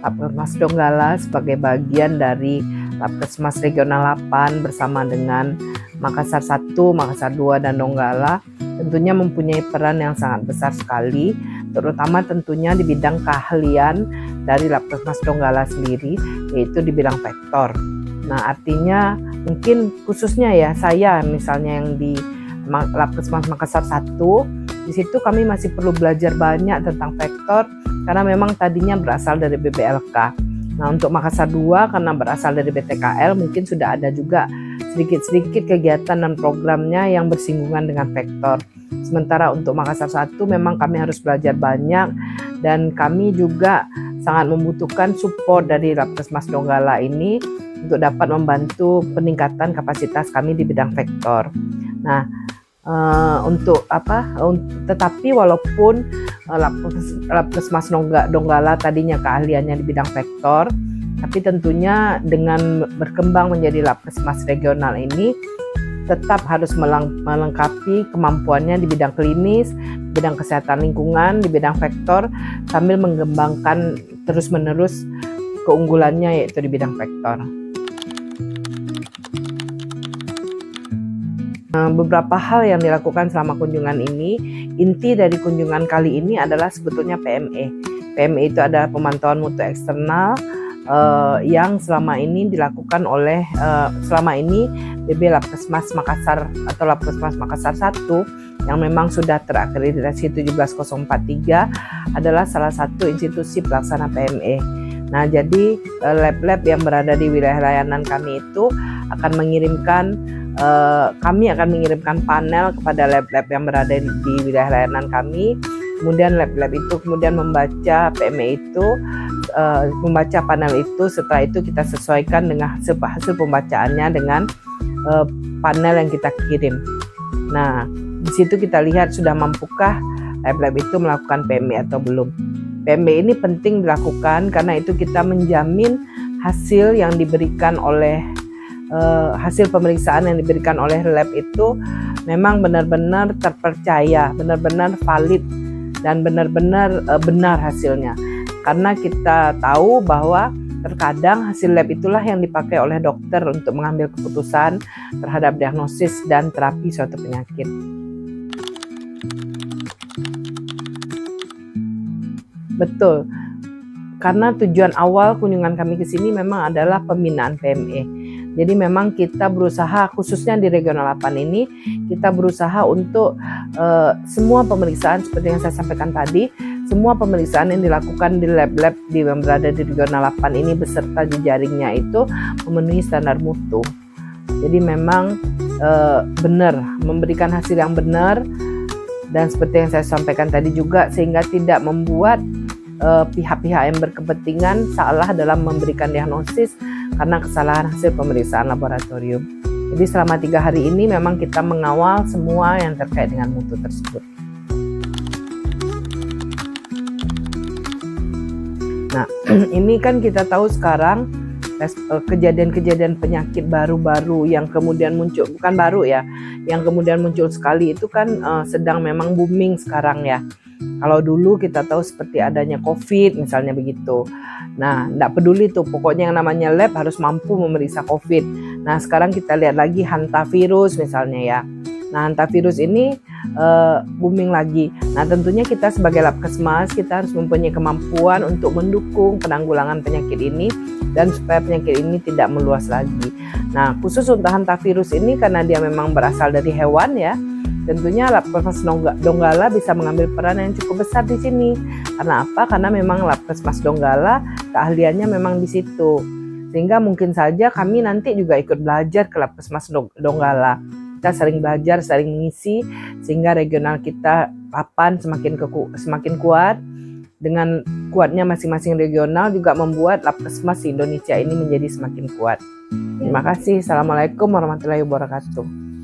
Labkesmas Donggala sebagai bagian dari Labkesmas Regional 8 bersama dengan Makassar 1, Makassar 2, dan Donggala tentunya mempunyai peran yang sangat besar sekali, terutama tentunya di bidang keahlian dari Labkesmas Donggala sendiri, yaitu di bidang vektor. Nah, artinya mungkin khususnya ya saya misalnya yang di Labkesmas Makassar 1, di situ kami masih perlu belajar banyak tentang vektor karena memang tadinya berasal dari BBLK. Nah, untuk Makassar 2 karena berasal dari BTKL mungkin sudah ada juga sedikit-sedikit kegiatan dan programnya yang bersinggungan dengan vektor. Sementara untuk Makassar 1 memang kami harus belajar banyak dan kami juga sangat membutuhkan support dari Labkesmas Donggala ini untuk dapat membantu peningkatan kapasitas kami di bidang vektor. Nah, tetapi walaupun Labkesmas Donggala tadinya keahliannya di bidang vektor, tapi tentunya dengan berkembang menjadi Labkesmas regional ini tetap harus melengkapi kemampuannya di bidang klinis, bidang kesehatan lingkungan, di bidang vektor, sambil mengembangkan terus-menerus keunggulannya yaitu di bidang vektor. Beberapa hal yang dilakukan selama kunjungan ini, inti dari kunjungan kali ini adalah sebetulnya PME. PME itu adalah pemantauan mutu eksternal yang selama ini dilakukan oleh BB Labkesmas Makassar atau Labkesmas Makassar 1 yang memang sudah terakreditasi 17043 adalah salah satu institusi pelaksana PME. Nah, jadi lab-lab yang berada di wilayah layanan kami itu akan mengirimkan kami akan mengirimkan panel kepada lab-lab yang berada di wilayah layanan kami. Kemudian lab-lab itu kemudian membaca PME itu, membaca panel itu. Setelah itu kita sesuaikan dengan hasil pembacaannya dengan panel yang kita kirim. Nah, di situ kita lihat sudah mampukah lab-lab itu melakukan PME atau belum. PME ini penting dilakukan karena itu kita menjamin hasil yang diberikan oleh hasil pemeriksaan yang diberikan oleh lab itu memang benar-benar terpercaya, benar-benar valid dan benar-benar benar hasilnya. Karena kita tahu bahwa terkadang hasil lab itulah yang dipakai oleh dokter untuk mengambil keputusan terhadap diagnosis dan terapi suatu penyakit. Betul. Karena tujuan awal kunjungan kami ke sini memang adalah pembinaan PME. Jadi memang kita berusaha, khususnya di Regional 8 ini, kita berusaha untuk semua pemeriksaan seperti yang saya sampaikan tadi, semua pemeriksaan yang dilakukan di lab-lab yang berada di Regional 8 ini beserta jejaringnya itu memenuhi standar mutu. Jadi memang benar, memberikan hasil yang benar, dan seperti yang saya sampaikan tadi juga, sehingga tidak membuat pihak-pihak yang berkepentingan salah dalam memberikan diagnosis karena kesalahan hasil pemeriksaan laboratorium. Jadi selama 3 hari ini memang kita mengawal semua yang terkait dengan mutu tersebut. Nah, ini kan kita tahu sekarang kejadian-kejadian penyakit baru-baru yang kemudian muncul, bukan baru ya, yang kemudian muncul sekali itu kan sedang memang booming sekarang ya. Kalau dulu kita tahu seperti adanya COVID misalnya begitu. Nah, tidak peduli tuh, pokoknya yang namanya lab harus mampu memeriksa COVID. Nah, sekarang kita lihat lagi hantavirus misalnya ya. Nah, hantavirus ini booming lagi. Nah, tentunya kita sebagai Labkesmas, kita harus mempunyai kemampuan untuk mendukung penanggulangan penyakit ini dan supaya penyakit ini tidak meluas lagi. Nah, khusus untuk hantavirus ini karena dia memang berasal dari hewan ya, tentunya Labkesmas Donggala bisa mengambil peran yang cukup besar di sini. Karena apa? Karena memang Labkesmas Donggala keahliannya memang di situ. Sehingga mungkin saja kami nanti juga ikut belajar ke Labkesmas Donggala. Kita sering belajar, sering mengisi, sehingga regional kita 8 semakin kuat. Dengan kuatnya masing-masing regional juga membuat Labkesmas Indonesia ini menjadi semakin kuat. Terima kasih. Assalamualaikum warahmatullahi wabarakatuh.